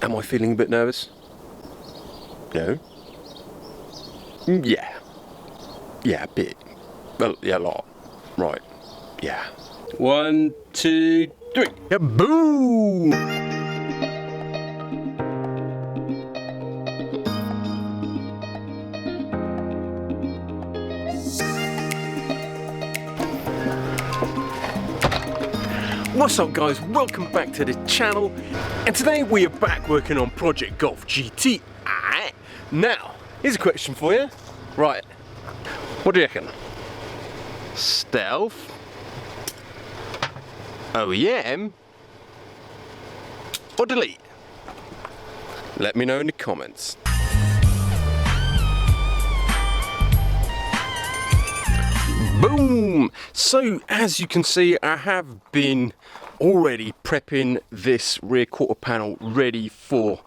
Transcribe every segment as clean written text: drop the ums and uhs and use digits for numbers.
Am I feeling a bit nervous? No? Yeah. Yeah, a bit. Well, yeah, a lot. Right. Yeah. 1, 2, 3. Yeah, boom! What's up guys, welcome back to the channel, and today we are back working on Project Golf GTI. Now, here's a question for you. Right, what do you reckon? Stealth, OEM, or delete? Let me know in the comments. Boom! So as you can see, I have been already prepping this rear quarter panel ready for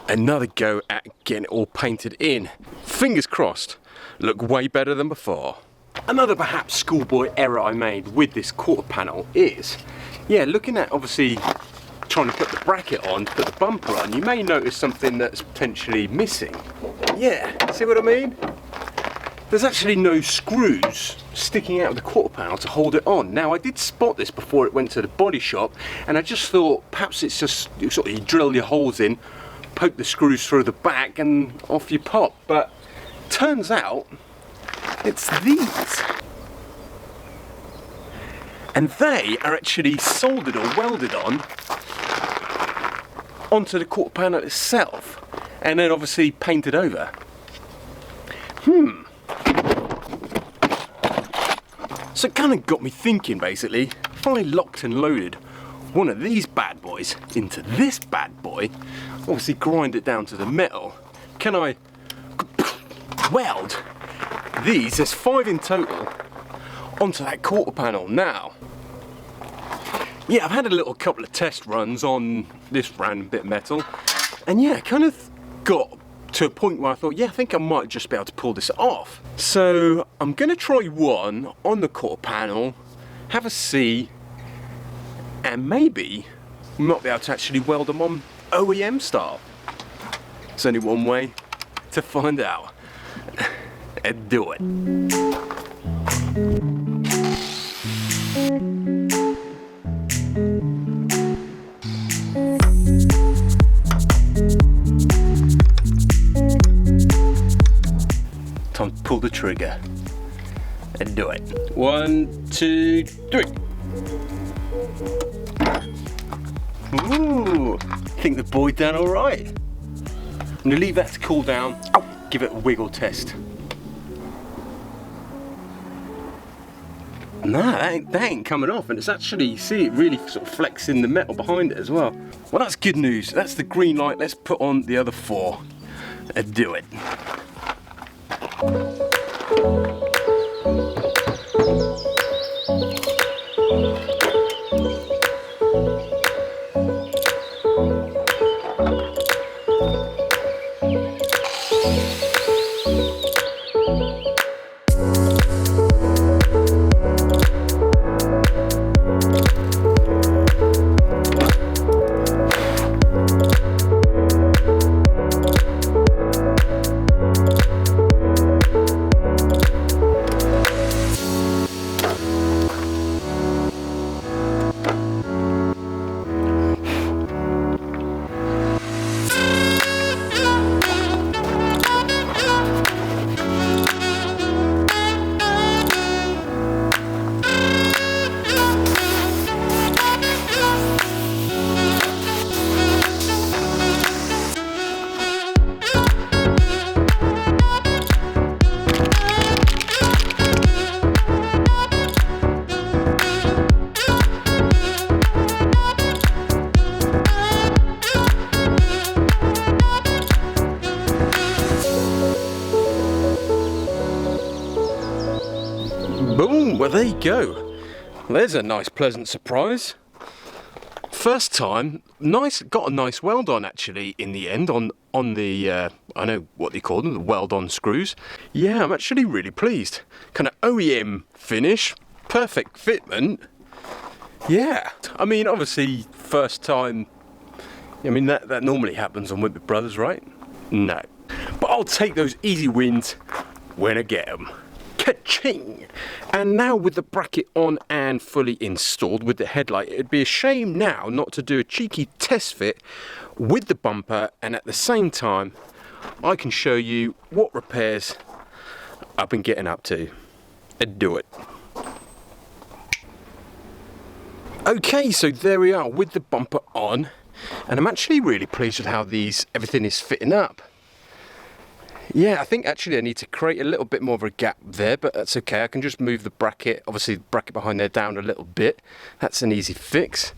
another go at getting it all painted in. Fingers crossed, look way better than before. Another perhaps schoolboy error I made with this quarter panel is, yeah, looking at obviously trying to put the bracket on, put the bumper on, you may notice something that's potentially missing. Yeah, see what I mean? There's actually no screws sticking out of the quarter panel to hold it on. Now I did spot this before it went to the body shop, and I just thought perhaps it's just sort of you drill your holes in, poke the screws through the back and off you pop. But turns out it's these. And they are actually soldered or welded on onto the quarter panel itself, and then obviously painted over. So it kind of got me thinking basically, if I locked and loaded one of these bad boys into this bad boy, obviously grind it down to the metal, can I weld these, there's 5 in total, onto that quarter panel now? Yeah, I've had a couple of test runs on this random bit of metal, and yeah, kind of got to a point where I thought, yeah, I think I might just be able to pull this off. So I'm gonna try one on the quarter panel, have a see, and maybe we might be able to actually weld them on OEM style. There's only one way to find out. And do it. Time to pull the trigger and do it. 1, 2, 3. Ooh, I think the boy done all right. I'm gonna leave that to cool down, give it a wiggle test. Nah, that ain't coming off, and it's actually, you see it really sort of flexing the metal behind it as well. Well, that's good news. That's the green light. Let's put on the other 4 and do it. Boom, well there you go. There's a nice pleasant surprise. First time, got a nice weld on actually in the end on the, I know what they call them, the weld on screws. Yeah, I'm actually really pleased. Kind of OEM finish, perfect fitment. Yeah, I mean obviously first time I mean, that normally happens on Wimpy Brothers, right? No. But I'll take those easy wins when I get them. Ka-ching! And now with the bracket on and fully installed with the headlight, it'd be a shame now not to do a cheeky test fit with the bumper, and at the same time I can show you what repairs I've been getting up to. And do it. Okay, so there we are with the bumper on, and I'm actually really pleased with how everything is fitting up. Yeah, I think actually I need to create a little bit more of a gap there, but that's okay. I can just move the bracket, obviously the bracket behind there, down a little bit. That's an easy fix.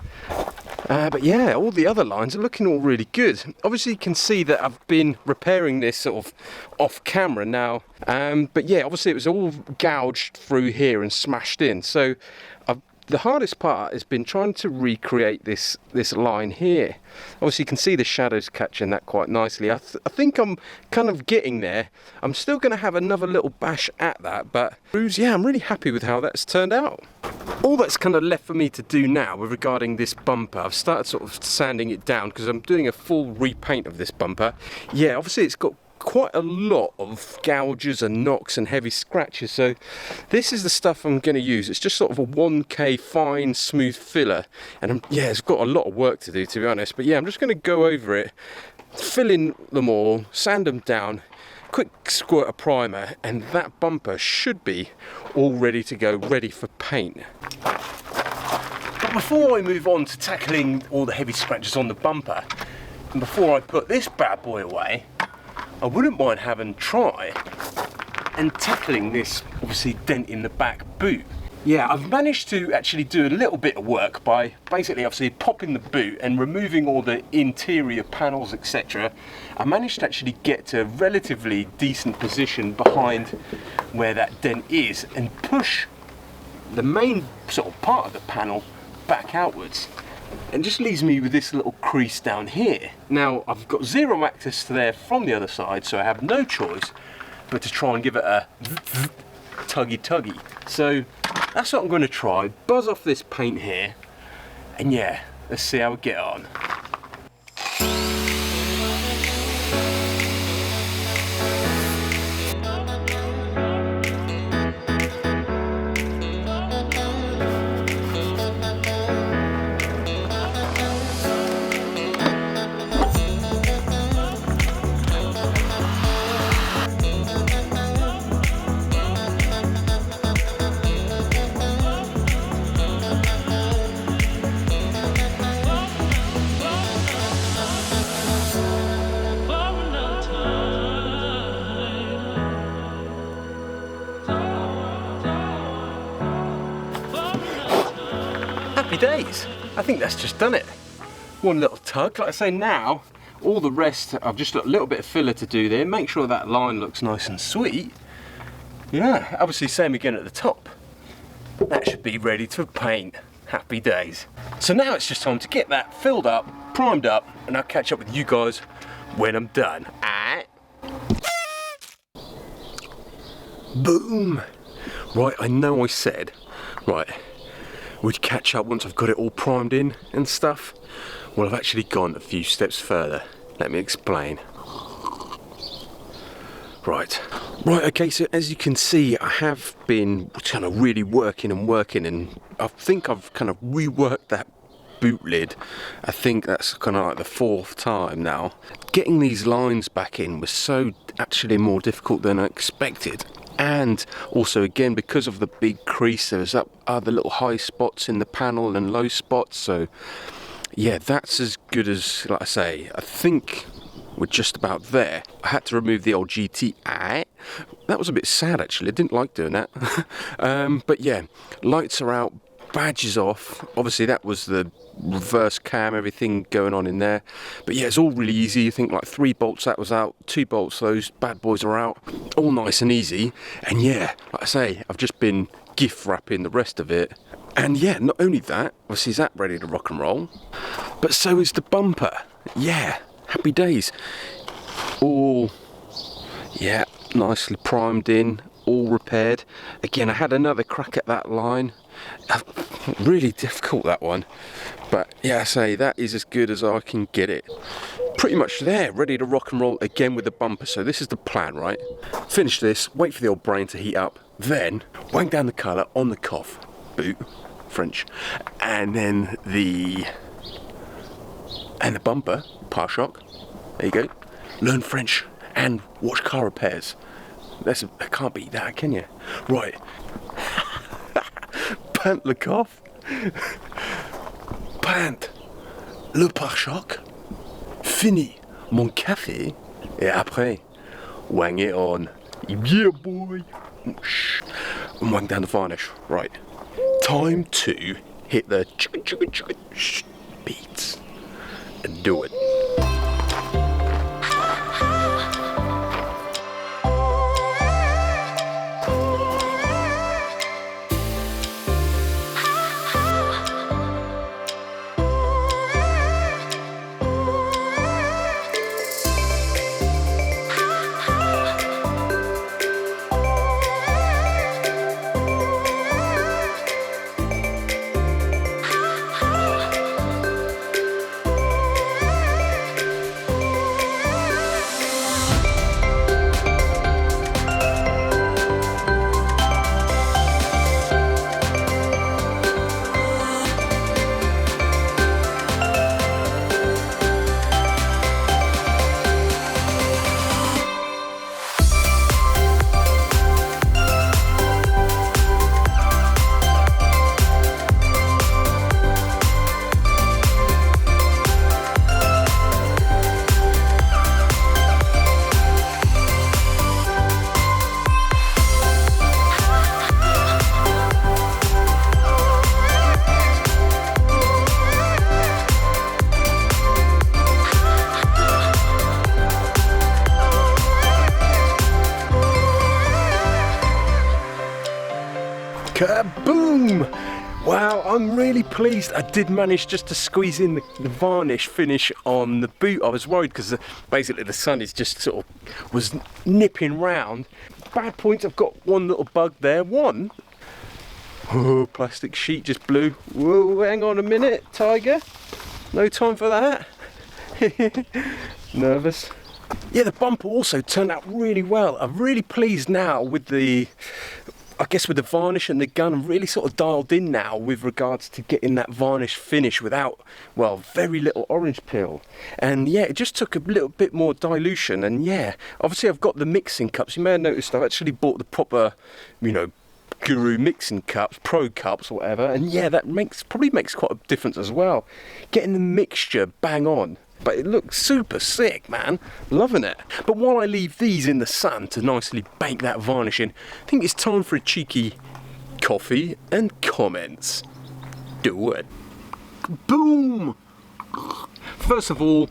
But yeah, all the other lines are looking all really good. Obviously you can see that I've been repairing this sort of off camera now. But yeah, obviously it was all gouged through here and smashed in. So the hardest part has been trying to recreate this line here. Obviously you can see the shadows catching that quite nicely. I think I'm kind of getting there. I'm still going to have another little bash at that, but yeah, I'm really happy with how that's turned out. All that's kind of left for me to do now with regarding this bumper, I've started sort of sanding it down because I'm doing a full repaint of this bumper. Yeah, obviously it's got quite a lot of gouges and knocks and heavy scratches, so this is the stuff I'm going to use. It's just sort of a 1K fine smooth filler, and yeah, it's got a lot of work to do, to be honest, but yeah, I'm just going to go over it, fill in them all, sand them down, quick squirt of primer, and that bumper should be all ready to go, ready for paint. But before I move on to tackling all the heavy scratches on the bumper, and before I put this bad boy away, I wouldn't mind having a try and tackling this, obviously, dent in the back boot. Yeah, I've managed to actually do a little bit of work by basically, obviously, popping the boot and removing all the interior panels, etc. I managed to actually get to a relatively decent position behind where that dent is and push the main sort of part of the panel back outwards. And just leaves me with this little crease down here. Now I've got zero access to there from the other side, so I have no choice but to try and give it a tuggy. So that's what I'm going to try. Buzz off this paint here, and yeah, let's see how we get on. Happy days. I think that's just done it. One little tug. Like I say, now all the rest, I've just got a little bit of filler to do there. Make sure that line looks nice and sweet. Yeah, obviously same again at the top. That should be ready to paint. Happy days. So now it's just time to get that filled up, primed up, and I'll catch up with you guys when I'm done. Alright. Boom. Right, I know I said, right, we'd catch up once I've got it all primed in and stuff. Well, I've actually gone a few steps further. Let me explain. Right, okay, so as you can see, I have been kind of really working, and I think I've kind of reworked that boot lid. I think that's kind of like the 4th time now. Getting these lines back in was so actually more difficult than I expected. And also, again, because of the big crease, there was other little high spots in the panel and low spots. So yeah, that's as good as, like I say, I think we're just about there. I had to remove the old GTI. That was a bit sad, actually. I didn't like doing that. But yeah, lights are out, badges off. Obviously that was the reverse cam, everything going on in there. But yeah, it's all really easy. You think like 3 bolts, that was out, 2 bolts, those bad boys are out. All nice and easy. And yeah, like I say, I've just been gift wrapping the rest of it. And yeah, not only that, obviously is that ready to rock and roll, but so is the bumper. Yeah, happy days. All, yeah, nicely primed in, all repaired. Again, I had another crack at that line. Really difficult, that one. But yeah, I say that is as good as I can get it. Pretty much there, ready to rock and roll again with the bumper. So this is the plan, right? Finish this, wait for the old brain to heat up, then wang down the colour on the cough, boot, French, and then the bumper, pare-choc. There you go. Learn French and watch car repairs. I can't beat that, can you? Right. Pant le cough. Pant le pare-choc. Fini mon café. Et après, wang it on. Yeah, boy. And wang down the varnish. Right. Time to hit the chugga beats and do it. Kaboom! Wow, I'm really pleased I did manage just to squeeze in the varnish finish on the boot. I was worried because basically the sun is just sort of was nipping round. Bad points, I've got one little bug there. One. Oh, plastic sheet just blew. Whoa, hang on a minute, Tiger. No time for that. Nervous. Yeah, the bumper also turned out really well. I'm really pleased now with the varnish and the gun. I'm really sort of dialed in now with regards to getting that varnish finish without, well, very little orange peel. And yeah, it just took a little bit more dilution. And yeah, obviously I've got the mixing cups. You may have noticed I've actually bought the proper, you know, Guru mixing cups, pro cups or whatever. And yeah, that probably makes quite a difference as well. Getting the mixture bang on. But it looks super sick, man. Loving it. But while I leave these in the sun to nicely bake that varnish in, I think it's time for a cheeky coffee and comments. Do it. Boom! First of all,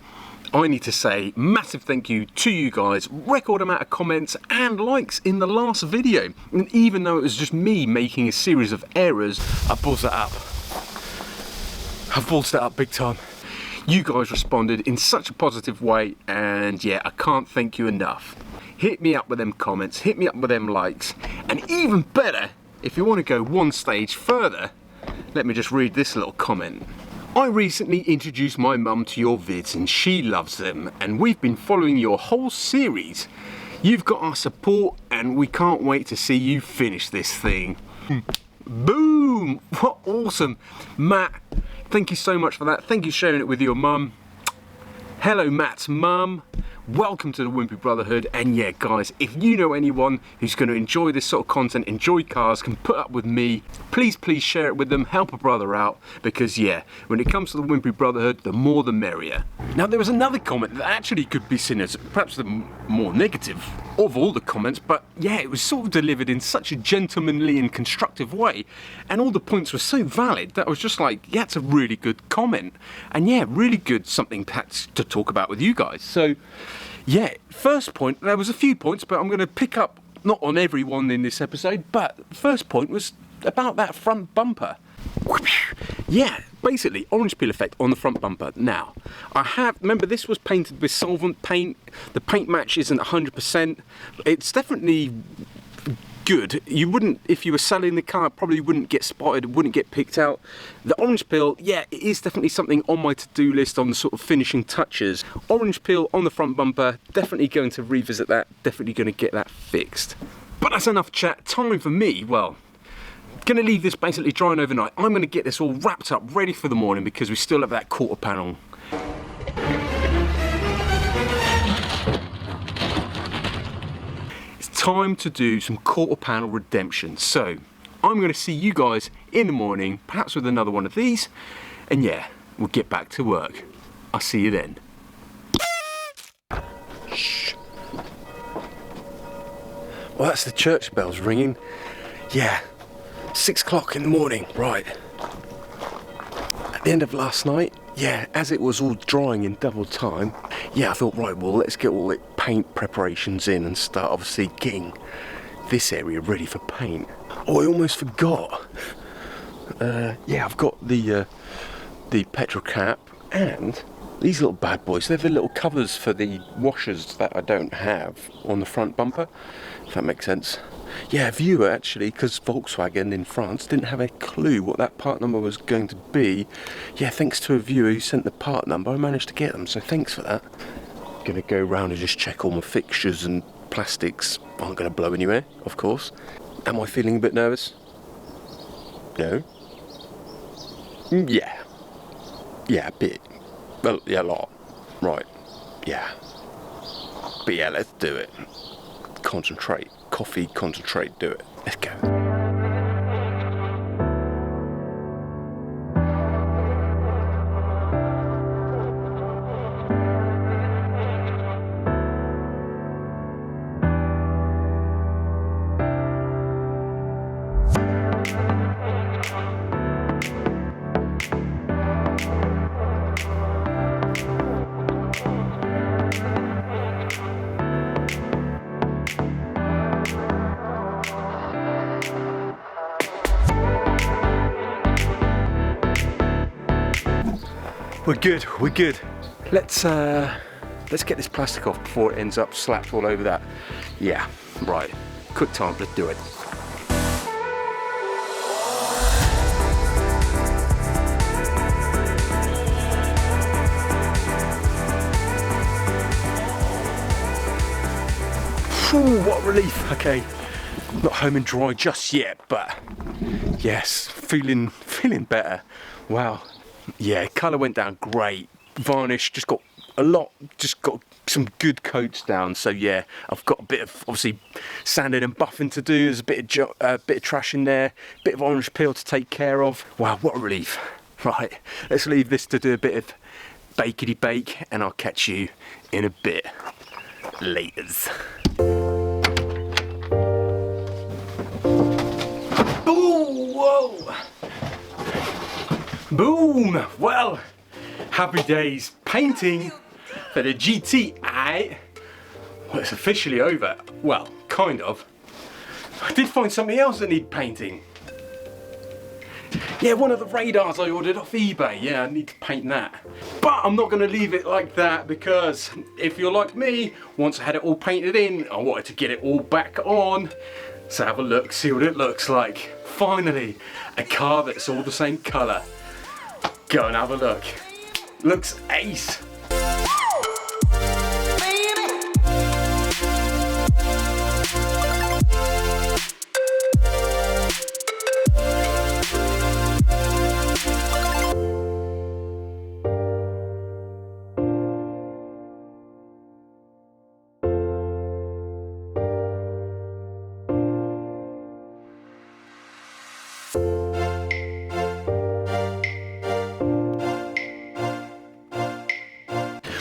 I need to say massive thank you to you guys. Record amount of comments and likes in the last video. And even though it was just me making a series of errors, I buzzed it up. I've buzzed it up big time. You guys responded in such a positive way, and yeah, I can't thank you enough. Hit me up with them comments, hit me up with them likes, and even better, if you want to go one stage further, let me just read this little comment. I recently introduced my mum to your vids and she loves them, and we've been following your whole series. You've got our support and we can't wait to see you finish this thing. Boom! What awesome. Matt, thank you so much for that. Thank you for sharing it with your mum. Hello Matt's mum. Welcome to the Wimpy Brotherhood. And yeah guys, if you know anyone who's going to enjoy this sort of content, enjoy cars, can put up with me, please share it with them, help a brother out, because yeah, when it comes to the Wimpy Brotherhood, the more the merrier. Now there was another comment that actually could be seen as perhaps the more negative of all the comments, but yeah, it was sort of delivered in such a gentlemanly and constructive way, and all the points were so valid that I was just like, yeah, it's a really good comment, and yeah, really good, something perhaps to talk about with you guys. So yeah, first point, there was a few points, but I'm going to pick up, not on every one in this episode, but first point was about that front bumper. Yeah, basically, orange peel effect on the front bumper. Now, remember this was painted with solvent paint, the paint match isn't 100%, it's definitely good. You wouldn't, if you were selling the car, probably wouldn't get spotted, wouldn't get picked out. The orange peel, yeah, it is definitely something on my to-do list on the sort of finishing touches. Orange peel on the front bumper, definitely going to revisit that, definitely going to get that fixed. But that's enough chat. Time for me, well, gonna leave this basically drying overnight. I'm gonna get this all wrapped up, ready for the morning, because we still have that quarter panel. It's time to do some quarter panel redemption. So I'm gonna see you guys in the morning, perhaps with another one of these, and yeah, we'll get back to work. I'll see you then. Shh. Well, that's the church bells ringing. Yeah. 6 o'clock in the morning, right. At the end of last night, yeah, as it was all drying in double time, yeah, I thought, right, well, let's get all the paint preparations in and start obviously getting this area ready for paint. Oh, I almost forgot. Yeah, I've got the petrol cap and these little bad boys. They're the little covers for the washers that I don't have on the front bumper, if that makes sense. Yeah, viewer actually, because Volkswagen in France didn't have a clue what that part number was going to be. Yeah, thanks to a viewer who sent the part number, I managed to get them, so thanks for that. Gonna go around and just check all my fixtures and plastics aren't gonna blow anywhere, of course. Am I feeling a bit nervous? No? Yeah. Yeah, a bit. Well, yeah, a lot. Right. Yeah. But yeah, let's do it. Concentrate. Coffee, concentrate, do it. Let's go. We're good, we're good. Let's get this plastic off before it ends up slapped all over that. Yeah, right. Quick time, let's do it. Ooh, what a relief. Okay, not home and dry just yet, but yes, feeling better. Wow. Yeah, colour went down great. Varnish just got some good coats down. So yeah, I've got a bit of obviously sanding and buffing to do. There's a bit of trash in there, bit of orange peel to take care of. Wow, what a relief. Right, let's leave this to do a bit of bakety bake, and I'll catch you in a bit. Laters. Ooh, whoa. Boom! Well, happy days. Painting for the GTI. Well, it's officially over. Well, kind of. I did find something else that needed painting. Yeah, one of the radars I ordered off eBay. Yeah, I need to paint that. But I'm not going to leave it like that, because if you're like me, once I had it all painted in, I wanted to get it all back on. So have a look, see what it looks like. Finally, a car that's all the same colour. Go and have a look. Looks ace.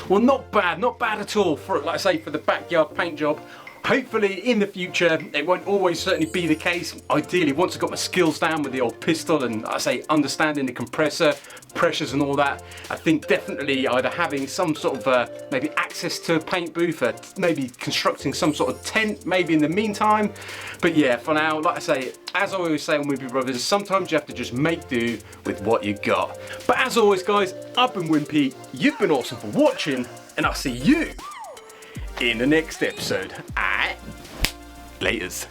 Well, not bad at all for, like I say, for the backyard paint job. Hopefully in the future, it won't always certainly be the case. Ideally, once I've got my skills down with the old pistol and, I say, understanding the compressor, pressures and all that, I think definitely either having some sort of maybe access to a paint booth, or maybe constructing some sort of tent maybe in the meantime. But yeah, for now, like I say, as I always say on Wimpy Brothers, sometimes you have to just make do with what you got. But as always, guys, I've been Wimpy, you've been awesome for watching, and I'll see you in the next episode. Laters.